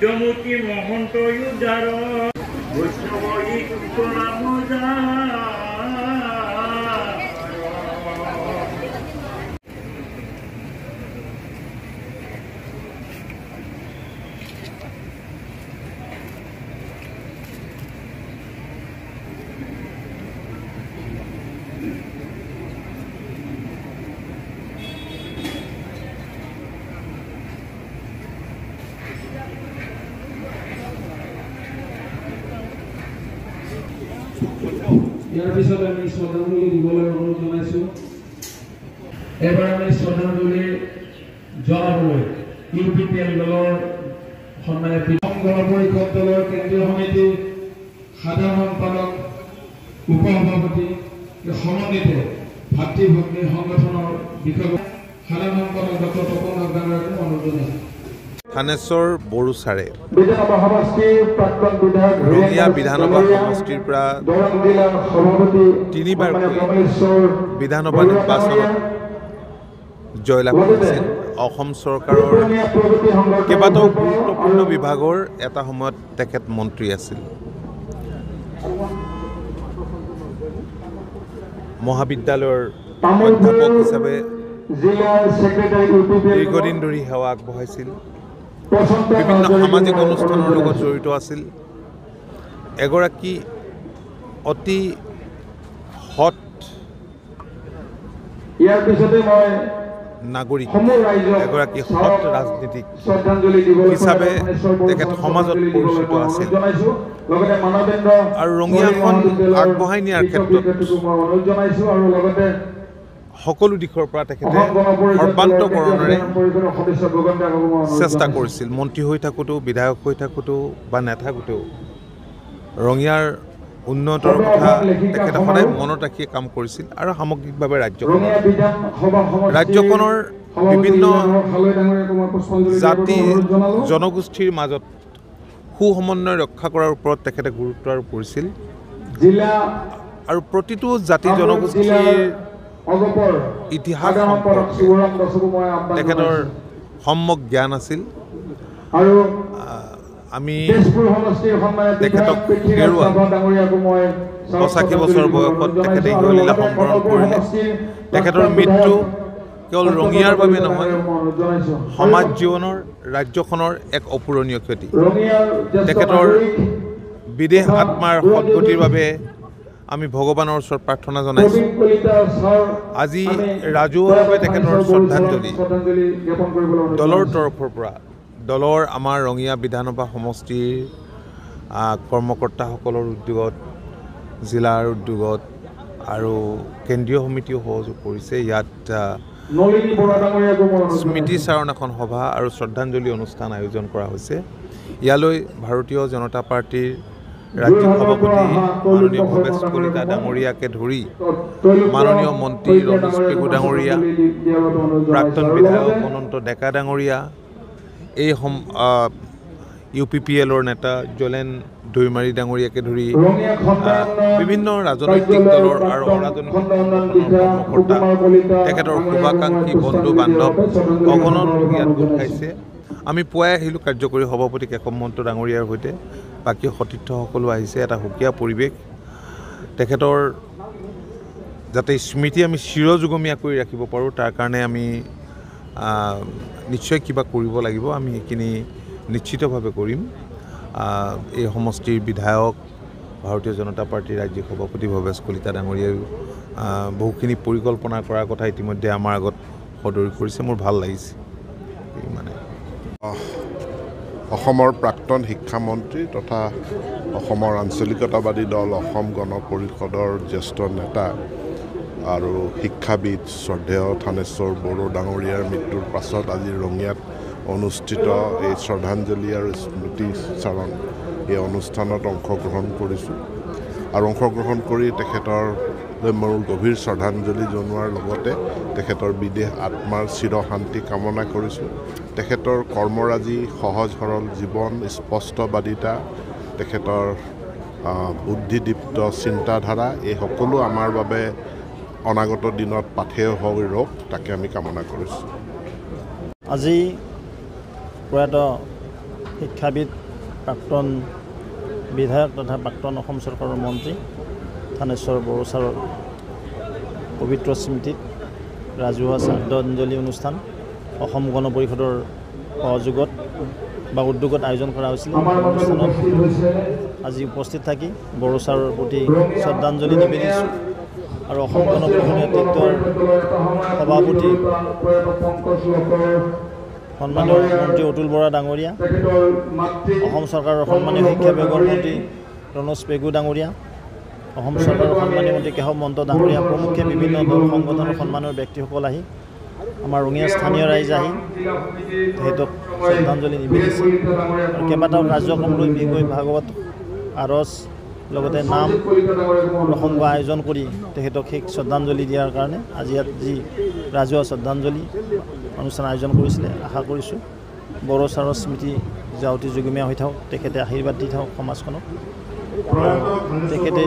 সূৰ্যমূৰ্তি Mahanta user বৈষ্ণবী নাম যা ইয়াৰ পিছত আমি শ্ৰদ্ধাঞ্জলি দিবলৈ অনুৰোধ জনাইছোঁ। এবাৰ আমি শ্ৰদ্ধাঞ্জলি জনাবলৈ UPPL দলৰ সন্মানীয় গণ পৰিষদ দলৰ কেন্দ্ৰীয় সমিতিৰ সাধাৰণ সম্পাদক উপসভাপতি সমন্বিত ভাতৃ ভগ্নী সংগঠনৰ বিষয় সাধাৰণ সম্পাদক ডক্টৰ তপন আগদাঙাৰকো অনুৰোধ জনাইছোঁ। থানেশ্বৰ বড়োচাৰে ৰঙিয়া বিধানসভা সমষ্টিৰ পৰা তিনিবাৰকৈ বিধানসভা নিৰ্বাচনত জয়লাভ কৰিছিল। অসম চৰকাৰৰ কেইবাটাও গুৰুত্বপূৰ্ণ বিভাগৰ এটা সময়ত তেখেত মন্ত্ৰী আছিল। মহাবিদ্যালয়ৰ অধ্যাপক হিচাপে দীৰ্ঘদিন ধৰি সেৱা আগবঢ়াইছিল। বিভিন্ন সামাজিক অনুষ্ঠানৰ লগত জড়িত আছিল। এগৰাকী অতি সৎ নাগৰিক, এগৰাকী সৎ ৰাজনীতিক হিচাপে তেখেত সমাজত পৰিচিত আছিল আৰু ৰঙিয়াখন আগবঢ়াই নিয়াৰ ক্ষেত্ৰত সকলো দিশৰ পৰা তেখেতে সৰ্বান্তকৰণেৰে চেষ্টা কৰিছিল। মন্ত্ৰী হৈ থাকোঁতেও, বিধায়ক হৈ থাকোঁতেও বা নাথাকোঁতেও ৰঙিয়াৰ উন্নয়নৰ কথা তেখেতে সদায় মনত ৰাখি কাম কৰিছিল আৰু সামগ্ৰিকভাৱে ৰাজ্যখনৰ বিভিন্ন জাতি জনগোষ্ঠীৰ মাজত সুসমন্বয় ৰক্ষা কৰাৰ ওপৰত তেখেতে গুৰুত্ব আৰোপ কৰিছিল আৰু প্ৰতিটো জাতি জনগোষ্ঠীৰ ইতিহাস সম্পৰ্কে তেখেতৰ সম্যক জ্ঞান আছিল। আমি তেখেতক হেৰুৱাল। 85 বছৰ বয়সত তেখেতে ইহলীলা সম্বৰণ কৰিলে। তেখেতৰ মৃত্যু কেৱল ৰঙিয়াৰ বাবে নহয়, সমাজ জীৱনৰ, ৰাজ্যখনৰ এক অপূৰণীয় ক্ষতি। তেখেতৰ বিদেশ আত্মাৰ সদ্গতিৰ বাবে আমি ভগৱানৰ ওচৰত প্ৰাৰ্থনা জনাইছোঁ। আজি ৰাজহুৱাভাৱে তেখেতৰ শ্ৰদ্ধাঞ্জলি দলৰ তৰফৰ পৰা, দলৰ আমাৰ ৰঙিয়া বিধানসভা সমষ্টিৰ কৰ্মকৰ্তাসকলৰ উদ্যোগত, জিলাৰ উদ্যোগত আৰু কেন্দ্ৰীয় সমিতিও সহযোগ কৰিছে। ইয়াত স্মৃতি চাৰণ এখন সভা আৰু শ্ৰদ্ধাঞ্জলি অনুষ্ঠান আয়োজন কৰা হৈছে। ইয়ালৈ ভাৰতীয় জনতা পাৰ্টীৰ ৰাজ্যিক সভাপতি মাননীয় ভৱেশ কলিতা ডাঙৰীয়াকে ধৰি মাননীয় মন্ত্ৰী ৰমেশ পেগু ডাঙৰীয়া, প্ৰাক্তন বিধায়ক অনন্ত ডেকা ডাঙৰীয়া, এই UPPLৰ নেতা জলেন দৈমাৰী ডাঙৰীয়াকে ধৰি বিভিন্ন ৰাজনৈতিক দলৰ আৰু অৰাজনৈতিক কৰ্মকৰ্তা, তেখেতৰ শুভাকাংক্ষী বন্ধু বান্ধৱ অগণন লোক ইয়াত গোট খাইছে। আমি পুৱাই আহিলোঁ কাৰ্যকৰী সভাপতি কেশৱ মহন্ত ডাঙৰীয়াৰ সৈতে, বাকী সতীৰ্থ সকলো আহিছে। এটা সুকীয়া পৰিৱেশ। তেখেতৰ যাতে স্মৃতি আমি চিৰযুগমীয়া কৰি ৰাখিব পাৰোঁ, তাৰ কাৰণে আমি নিশ্চয় কিবা কৰিব লাগিব। আমি সেইখিনি নিশ্চিতভাৱে কৰিম। এই সমষ্টিৰ বিধায়ক, ভাৰতীয় জনতা পাৰ্টীৰ ৰাজ্যিক সভাপতি ভৱেশ কলিতা ডাঙৰীয়াই বহুখিনি পৰিকল্পনা কৰাৰ কথা ইতিমধ্যে আমাৰ আগত সদৰি কৰিছে। মোৰ ভাল লাগিছে। মানে অসমৰ প্ৰাক্তন শিক্ষামন্ত্ৰী তথা অসমৰ আঞ্চলিকতাবাদী দল অসম গণ পৰিষদৰ জ্যেষ্ঠ নেতা আৰু শিক্ষাবিদ শ্ৰদ্ধেয় থানেশ্বৰ বড়ো ডাঙৰীয়াৰ মৃত্যুৰ পাছত আজি ৰঙিয়াত অনুষ্ঠিত এই শ্ৰদ্ধাঞ্জলি আৰু স্মৃতি চাৰণ এই অনুষ্ঠানত অংশগ্ৰহণ কৰিছোঁ আৰু অংশগ্ৰহণ কৰি তেখেতৰ মোৰ গভীৰ শ্ৰদ্ধাঞ্জলি জনোৱাৰ লগতে তেখেতৰ বিদেশ আত্মাৰ চিৰশান্তি কামনা কৰিছোঁ। তেখেতৰ কৰ্মৰাজি, সহজ সৰল জীৱন, স্পষ্টবাদিতা, তেখেতৰ বুদ্ধিদীপ্ত চিন্তাধাৰা, এই সকলো আমাৰ বাবে অনাগত দিনত পাথেয় হৈ ৰওক, তাকে আমি কামনা কৰিছোঁ। আজি প্ৰয়াত শিক্ষাবিদ, প্ৰাক্তন বিধায়ক তথা প্ৰাক্তন অসম চৰকাৰৰ মন্ত্ৰী থানেশ্বৰ বড়ো ছাৰৰ পবিত্ৰ স্মৃতিত ৰাজহুৱা শ্ৰদ্ধাঞ্জলি অনুষ্ঠান অসম গণ পৰিষদৰ সহযোগত বা উদ্যোগত আয়োজন কৰা হৈছিল। অনুষ্ঠানত আজি উপস্থিত থাকি বড়ো ছাৰৰ প্ৰতি শ্ৰদ্ধাঞ্জলি নিবেদিছোঁ আৰু অসম গণ পৰিষদ নেতৃত্বৰ সভাপতি সন্মানীয় মন্ত্ৰী অতুল বৰা ডাঙৰীয়া, অসম চৰকাৰৰ সন্মানীয় শিক্ষা বিভাগৰ মন্ত্ৰী ৰণোজ পেগু ডাঙৰীয়া, অসম চৰকাৰৰ সন্মানীয় মন্ত্ৰী কেশৱ মহন্ত ডাঙৰীয়া প্ৰমুখ্যে বিভিন্ন দল সংগঠনৰ সন্মানৰ ব্যক্তিসকল আহি আমাৰ ৰঙিয়া স্থানীয় ৰাইজ আহি তেখেতক শ্ৰদ্ধাঞ্জলি নিবেদিছে আৰু কেইবাটাও কাৰ্যক্ৰম লৈ বিগৈ ভাগৱত আৰজ লগতে নাম প্ৰসংগ আয়োজন কৰি তেখেতক সেই শ্ৰদ্ধাঞ্জলি দিয়াৰ কাৰণে আজি ইয়াত যি ৰাজহুৱা শ্ৰদ্ধাঞ্জলি অনুষ্ঠান আয়োজন কৰিছিলে। আশা কৰিছোঁ বড়ো ছাৰৰ স্মৃতি যাওঁতি যুগমীয়া হৈ থাকক, তেখেতে আশীৰ্বাদ দি থাকক সমাজখনক। তেখেতে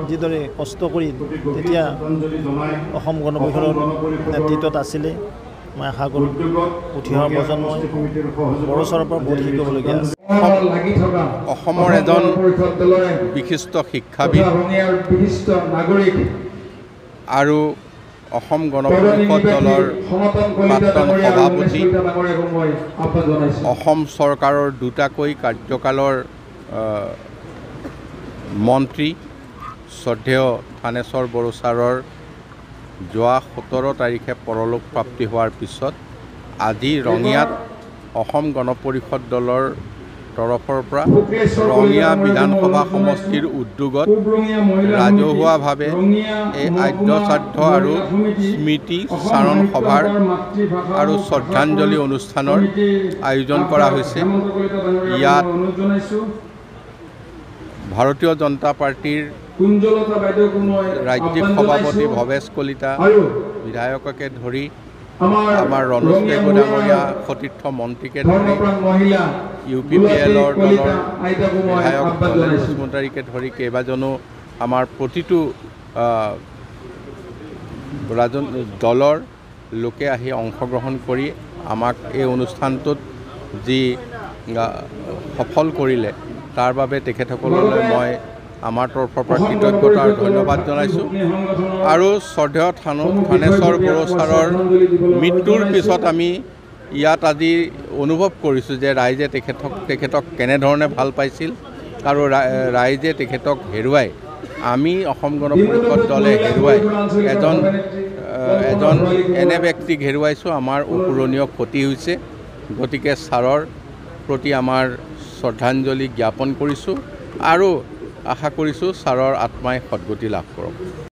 যিদৰে কষ্ট কৰি তেতিয়া অসম গণ পৰিষদৰ নেতৃত্বত আছিলে, মই আশা কৰোঁ উঠি অহা প্ৰজন্মই বড়ো ছাৰৰ পৰা বহুত শিকিবলগীয়া আছে। অসমৰ এজন বিশিষ্ট শিক্ষাবিদ আৰু অসম গণ পৰিষদ দলৰ প্ৰাক্তন সভাপতি, অসম চৰকাৰৰ দুটাকৈ কাৰ্যকালৰ মন্ত্ৰী শ্ৰদ্ধেয় থানেশ্বৰ বড়ো ছাৰৰ যোৱা 17 তাৰিখে পৰলোক প্ৰাপ্তি হোৱাৰ পিছত আজি ৰঙিয়াত অসম গণ পৰিষদ দলৰ তৰফৰ পৰা ৰঙিয়া বিধানসভা সমষ্টিৰ উদ্যোগত ৰাজহুৱাভাৱে এই আদ্য শ্ৰাদ্ধ আৰু স্মৃতি চাৰণ সভাৰ আৰু শ্ৰদ্ধাঞ্জলি অনুষ্ঠানৰ আয়োজন কৰা হৈছে। ইয়াত ভাৰতীয় জনতা পাৰ্টিৰ ৰাজ্যিক সভাপতি ভৱেশ কলিতা, বিধায়ককে ধৰি আমাৰ ৰণোজ পেগু ডাঙৰীয়া, সতীৰ্থ মন্ত্ৰীকে ধৰি UPPL দলৰ বিধায়ক বসুমতাৰীকে ধৰি কেইবাজনো আমাৰ প্ৰতিটো দলৰ লোকে আহি অংশগ্ৰহণ কৰি আমাক এই অনুষ্ঠানটোত যি সফল কৰিলে তাৰ বাবে তেখেতসকললৈ মই আমাৰ তৰফৰ পৰা কৃতজ্ঞতা আৰু ধন্যবাদ জনাইছোঁ। আৰু শ্ৰদ্ধেয় থানেশ্বৰ বড়ো ছাৰৰ মৃত্যুৰ পিছত আমি ইয়াত আজি অনুভৱ কৰিছোঁ যে ৰাইজে তেখেতক কেনেধৰণে ভাল পাইছিল আৰু ৰাইজে তেখেতক হেৰুৱাই, আমি অসম গণ পৰিষদ দলে হেৰুৱাই এজন এনে ব্যক্তিক হেৰুৱাইছোঁ, আমাৰ অপূৰণীয় ক্ষতি হৈছে। গতিকে ছাৰৰ প্ৰতি আমাৰ শ্ৰদ্ধাঞ্জলি জ্ঞাপন কৰিছোঁ আৰু আশা কৰিছোঁ ছাৰৰ আত্মাই সদ্গতি লাভ কৰক।